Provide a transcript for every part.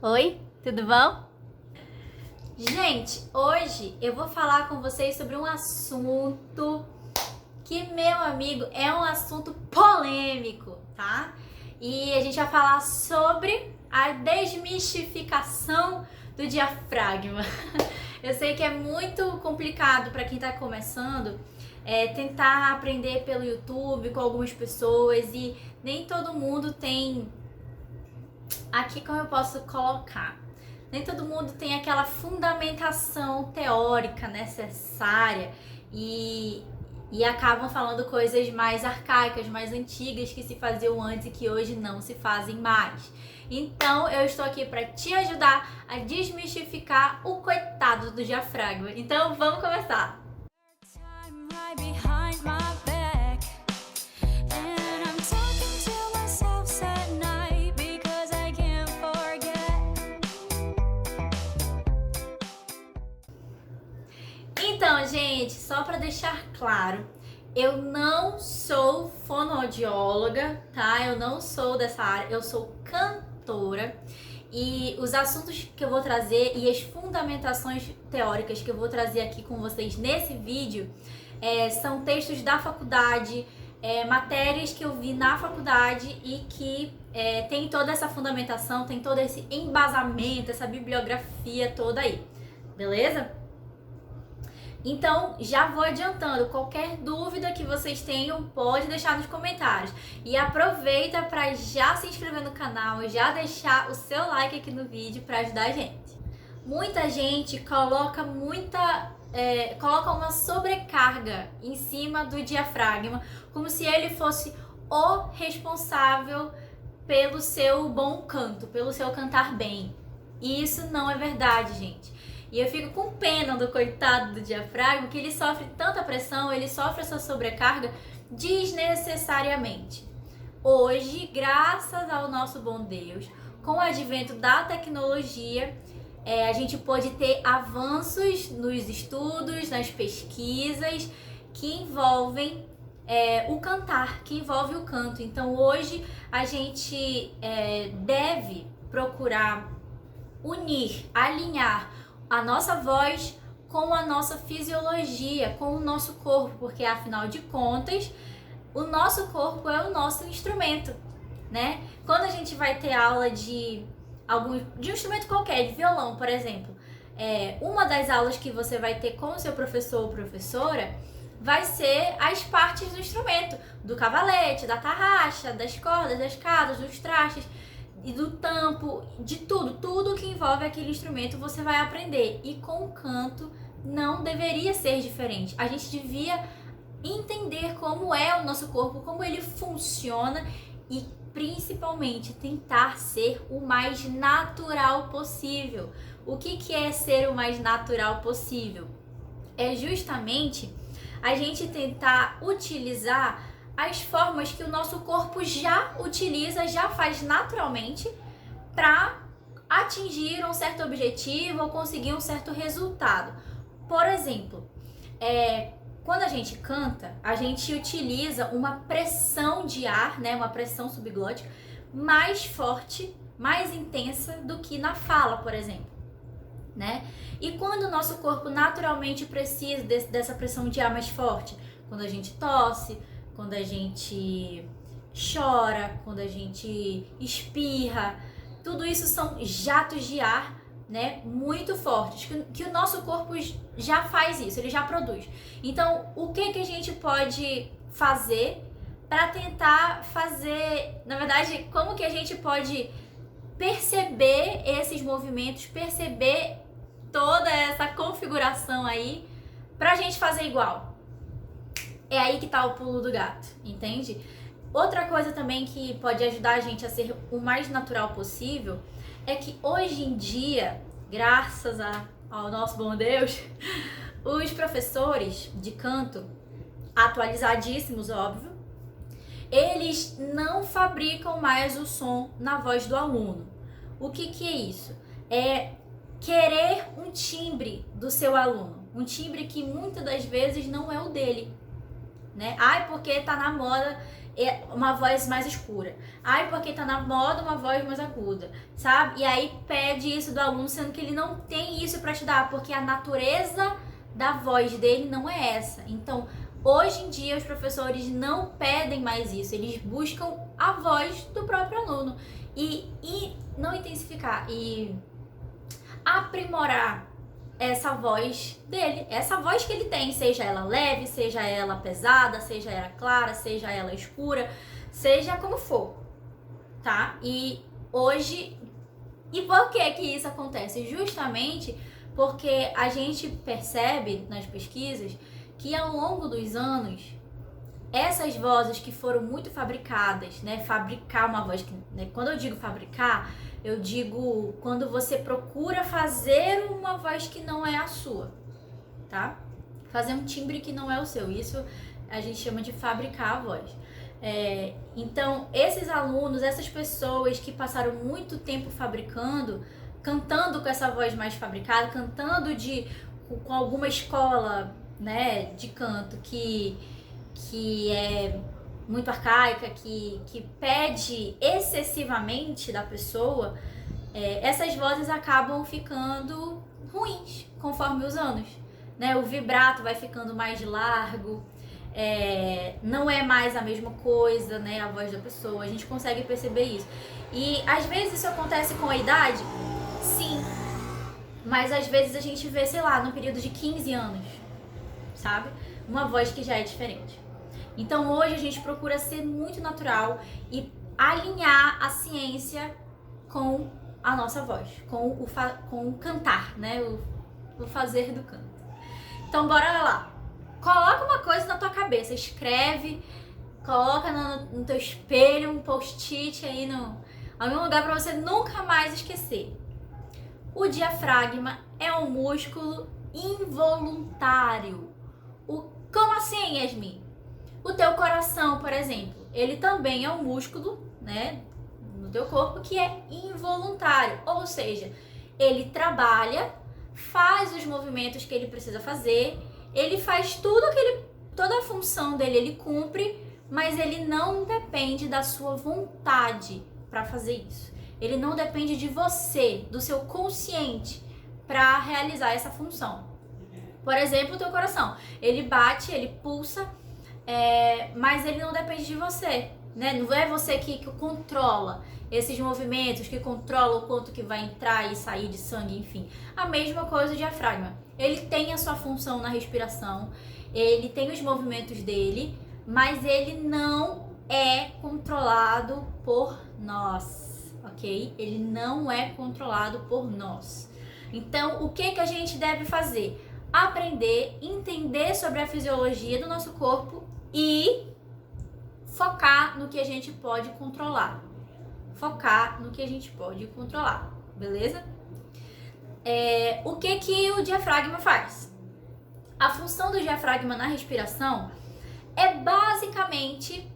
Oi, tudo bom? Gente, hoje eu vou falar com vocês sobre um assunto que, meu amigo, é um assunto polêmico, tá? E a gente vai falar sobre a desmistificação do diafragma. Eu sei que é muito complicado para quem tá começando tentar aprender pelo YouTube com algumas pessoas e nem todo mundo tem. Aqui como eu posso colocar? Nem todo mundo tem aquela fundamentação teórica necessária e acabam falando coisas mais arcaicas, mais antigas que se faziam antes e que hoje não se fazem mais. Então eu estou aqui para te ajudar a desmistificar o coitado do diafragma. Então vamos começar! Então, gente, só para deixar claro, eu não sou fonoaudióloga, tá? Eu não sou dessa área, eu sou cantora. E os assuntos que eu vou trazer e as fundamentações teóricas que eu vou trazer aqui com vocês nesse vídeo são textos da faculdade, matérias que eu vi na faculdade e que tem toda essa fundamentação, tem todo esse embasamento, essa bibliografia toda aí, beleza? Então, já vou adiantando, qualquer dúvida que vocês tenham, pode deixar nos comentários. E aproveita para já se inscrever no canal, já deixar o seu like aqui no vídeo para ajudar a gente. Muita gente coloca uma sobrecarga em cima do diafragma, como se ele fosse o responsável pelo seu bom canto, pelo seu cantar bem. E isso não é verdade, gente. E eu fico com pena do coitado do diafragma, que ele sofre tanta pressão, ele sofre essa sobrecarga desnecessariamente. Hoje, graças ao nosso bom Deus, com o advento da tecnologia, a gente pode ter avanços nos estudos, nas pesquisas que envolvem o cantar, que envolve o canto. Então hoje a gente deve procurar unir, alinhar a nossa voz com a nossa fisiologia, com o nosso corpo, porque afinal de contas, o nosso corpo é o nosso instrumento, né? Quando a gente vai ter aula de um instrumento qualquer, de violão, por exemplo, uma das aulas que você vai ter com o seu professor ou professora vai ser as partes do instrumento, do cavalete, da tarraxa, das cordas, das casas, dos trastes e do tampo, de tudo que envolve aquele instrumento você vai aprender. E com o canto não deveria ser diferente. A gente devia entender como é o nosso corpo, como ele funciona e principalmente tentar ser o mais natural possível. O que é ser o mais natural possível? É justamente a gente tentar utilizar as formas que o nosso corpo já utiliza, já faz naturalmente para atingir um certo objetivo ou conseguir um certo resultado. Por exemplo, quando a gente canta, a gente utiliza uma pressão de ar, né, uma pressão subglótica mais forte, mais intensa do que na fala, por exemplo, né? E quando o nosso corpo naturalmente precisa dessa pressão de ar mais forte? Quando a gente tosse, quando a gente chora, quando a gente espirra, tudo isso são jatos de ar, né, muito fortes, que o nosso corpo já faz isso, ele já produz. Então, o que a gente pode fazer para tentar fazer, na verdade, como que a gente pode perceber esses movimentos, perceber toda essa configuração aí, pra gente fazer igual? É aí que tá o pulo do gato, entende? Outra coisa também que pode ajudar a gente a ser o mais natural possível é que hoje em dia, graças ao nosso bom Deus, os professores de canto, atualizadíssimos, óbvio, eles não fabricam mais o som na voz do aluno. O que é isso? É querer um timbre do seu aluno, um timbre que muitas das vezes não é o dele, né? Porque tá na moda uma voz mais escura. Ai, porque tá na moda uma voz mais aguda, sabe? E aí pede isso do aluno, sendo que ele não tem isso pra te dar, porque a natureza da voz dele não é essa. Então, hoje em dia, os professores não pedem mais isso, eles buscam a voz do próprio aluno. E não intensificar, e aprimorar essa voz dele, essa voz que ele tem, seja ela leve, seja ela pesada, seja ela clara, seja ela escura, seja como for, tá? E hoje, e por que que isso acontece? Justamente porque a gente percebe nas pesquisas que ao longo dos anos, essas vozes que foram muito fabricadas, né? Fabricar uma voz, né? Quando eu digo fabricar, eu digo quando você procura fazer uma voz que não é a sua, tá? Fazer um timbre que não é o seu. Isso a gente chama de fabricar a voz. Então, esses alunos, essas pessoas que passaram muito tempo fabricando, cantando com essa voz mais fabricada, cantando com alguma escola, né, de canto que é muito arcaica, que pede excessivamente da pessoa, essas vozes acabam ficando ruins conforme os anos, né? O vibrato vai ficando mais largo, não é mais a mesma coisa, né? A voz da pessoa, a gente consegue perceber isso. E às vezes isso acontece com a idade, sim, mas às vezes a gente vê, sei lá, no período de 15 anos, sabe? Uma voz que já é diferente. Então hoje a gente procura ser muito natural e alinhar a ciência com a nossa voz, com o cantar, né? O fazer do canto. Então bora lá. Coloca uma coisa na tua cabeça, escreve, coloca no teu espelho um post-it aí em algum lugar para você nunca mais esquecer. O diafragma é um músculo involuntário. Como assim, Yasmin? O teu coração, por exemplo, ele também é um músculo, né, no teu corpo que é involuntário, ou seja, ele trabalha, faz os movimentos que ele precisa fazer, ele faz toda a função dele, ele cumpre, mas ele não depende da sua vontade para fazer isso. Ele não depende de você, do seu consciente, para realizar essa função. Por exemplo, o teu coração, ele bate, ele pulsa, mas ele não depende de você, né? Não é você que controla esses movimentos, que controla o quanto que vai entrar e sair de sangue, enfim. A mesma coisa o diafragma. Ele tem a sua função na respiração, ele tem os movimentos dele, mas ele não é controlado por nós, ok? Ele não é controlado por nós. Então, o que a gente deve fazer? Aprender, entender sobre a fisiologia do nosso corpo e focar no que a gente pode controlar. Focar no que a gente pode controlar, beleza? O que o diafragma faz? A função do diafragma na respiração é basicamente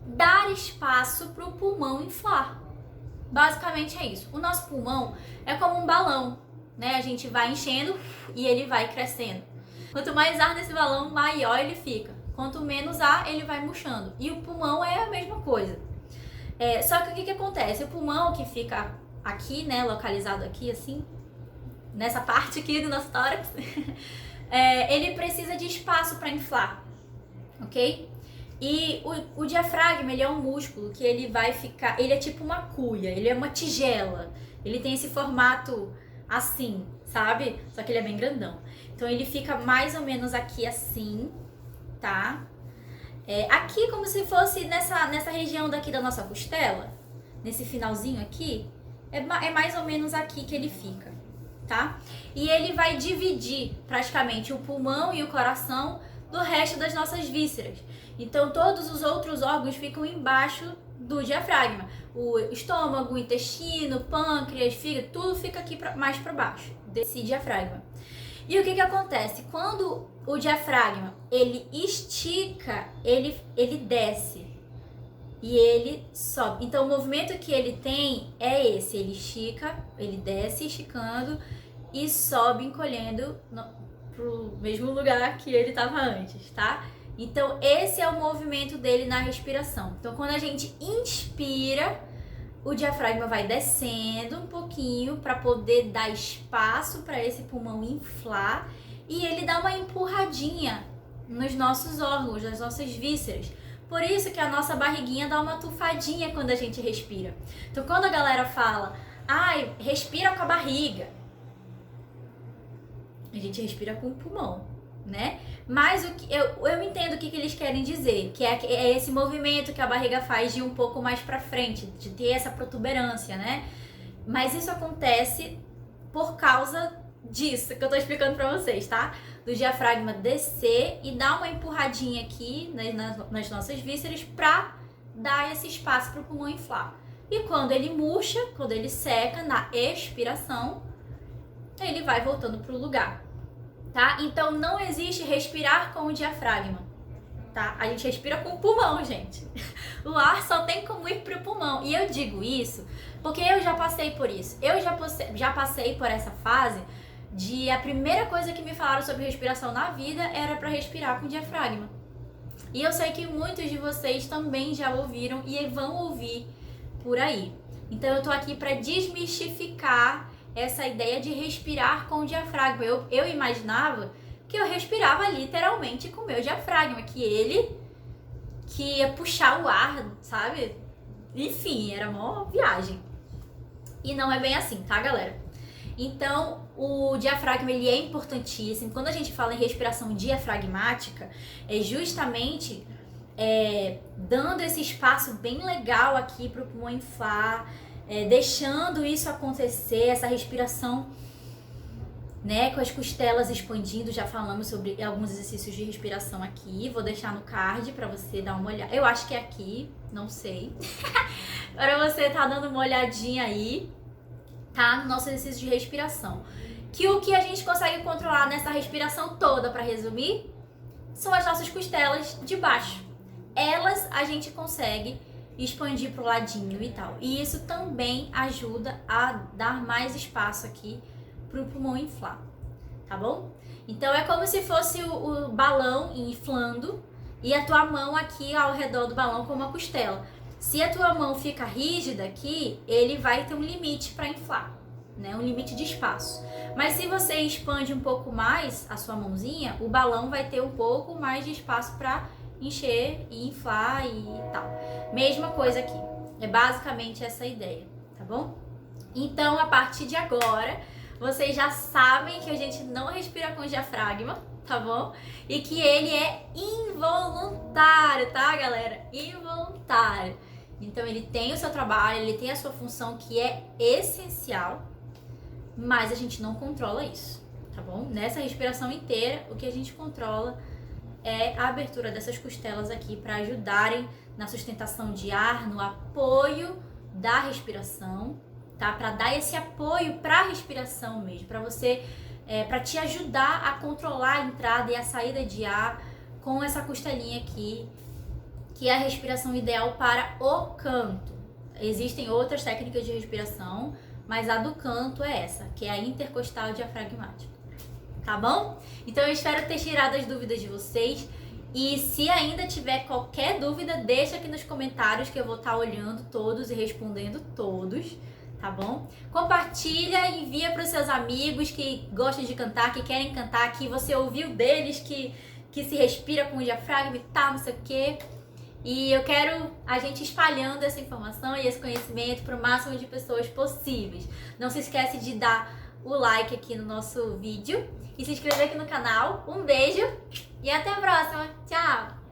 dar espaço para o pulmão inflar. Basicamente é isso. O nosso pulmão é como um balão, né? A gente vai enchendo e ele vai crescendo. Quanto mais ar nesse balão, maior ele fica. Quanto menos ar, ele vai murchando. E o pulmão é a mesma coisa. Só que o que acontece? O pulmão que fica aqui, né, localizado aqui, assim, nessa parte aqui do nosso tórax, ele precisa de espaço para inflar, ok? E o diafragma, ele é um músculo que ele vai ficar, ele é tipo uma cuia, ele é uma tigela, ele tem esse formato assim, sabe? Só que ele é bem grandão. Então ele fica mais ou menos aqui assim, tá? Aqui como se fosse nessa região daqui da nossa costela, nesse finalzinho aqui, é mais ou menos aqui que ele fica, tá? E ele vai dividir praticamente o pulmão e o coração do resto das nossas vísceras. Então todos os outros órgãos ficam embaixo do diafragma. O estômago, o intestino, pâncreas, fígado, tudo fica aqui mais para baixo desse diafragma. E o que acontece? Quando o diafragma, ele estica, ele desce e ele sobe. Então o movimento que ele tem é esse, ele estica, ele desce esticando e sobe encolhendo pro mesmo lugar que ele estava antes, tá? Então, esse é o movimento dele na respiração. Então, quando a gente inspira, o diafragma vai descendo um pouquinho para poder dar espaço para esse pulmão inflar e ele dá uma empurradinha nos nossos órgãos, nas nossas vísceras. Por isso que a nossa barriguinha dá uma tufadinha quando a gente respira. Então, quando a galera fala, ai, respira com a barriga, a gente respira com o pulmão, né? Mas o que eu entendo o que eles querem dizer, que é esse movimento que a barriga faz de ir um pouco mais para frente, de ter essa protuberância, né? Mas isso acontece por causa disso que eu tô explicando para vocês, tá? Do diafragma descer e dar uma empurradinha aqui nas nossas vísceras para dar esse espaço para o pulmão inflar. E quando ele murcha, quando ele seca na expiração, ele vai voltando pro lugar. Tá? Então não existe respirar com o diafragma, tá? A gente respira com o pulmão, gente. O ar só tem como ir pro pulmão. E eu digo isso porque eu já passei por isso. Eu já passei por essa fase de a primeira coisa que me falaram sobre respiração na vida era para respirar com o diafragma. E eu sei que muitos de vocês também já ouviram e vão ouvir por aí. Então eu tô aqui para desmistificar essa ideia de respirar com o diafragma. Eu imaginava que eu respirava literalmente com o meu diafragma, que ia puxar o ar, sabe? Enfim, era uma viagem. E não é bem assim, tá, galera? Então, o diafragma, ele é importantíssimo. Quando a gente fala em respiração diafragmática, é justamente dando esse espaço bem legal aqui para o pulmão inflar, deixando isso acontecer, essa respiração, né, com as costelas expandindo. Já falamos sobre alguns exercícios de respiração aqui, vou deixar no card para você dar uma olhada. Eu acho que é aqui, não sei. Para você tá dando uma olhadinha aí, tá, no nosso exercício de respiração. Que o que a gente consegue controlar nessa respiração toda, para resumir, são as nossas costelas de baixo. Elas a gente consegue expandir pro ladinho e tal. E isso também ajuda a dar mais espaço aqui pro pulmão inflar, tá bom? Então é como se fosse o balão inflando e a tua mão aqui ao redor do balão com uma costela. Se a tua mão fica rígida aqui, ele vai ter um limite para inflar, né? Um limite de espaço. Mas se você expande um pouco mais a sua mãozinha, o balão vai ter um pouco mais de espaço para encher e inflar e tal. Mesma coisa aqui. É basicamente essa ideia, tá bom? Então, a partir de agora, vocês já sabem que a gente não respira com diafragma, tá bom? E que ele é involuntário, tá, galera? Involuntário. Então, ele tem o seu trabalho, ele tem a sua função que é essencial, mas a gente não controla isso, tá bom? Nessa respiração inteira, o que a gente controla é a abertura dessas costelas aqui para ajudarem na sustentação de ar, no apoio da respiração, tá? Para dar esse apoio para a respiração mesmo, para você, para te ajudar a controlar a entrada e a saída de ar com essa costelinha aqui, que é a respiração ideal para o canto. Existem outras técnicas de respiração, mas a do canto é essa, que é a intercostal diafragmática. Tá bom? Então eu espero ter tirado as dúvidas de vocês. E se ainda tiver qualquer dúvida, deixa aqui nos comentários que eu vou estar olhando todos e respondendo todos, tá bom? Compartilha, envia para os seus amigos que gostam de cantar, que querem cantar, que você ouviu deles, que se respira com o diafragma e tal, não sei o quê. E eu quero a gente espalhando essa informação e esse conhecimento para o máximo de pessoas possíveis. Não se esquece de dar o like aqui no nosso vídeo e se inscrever aqui no canal. Um beijo e até a próxima. Tchau!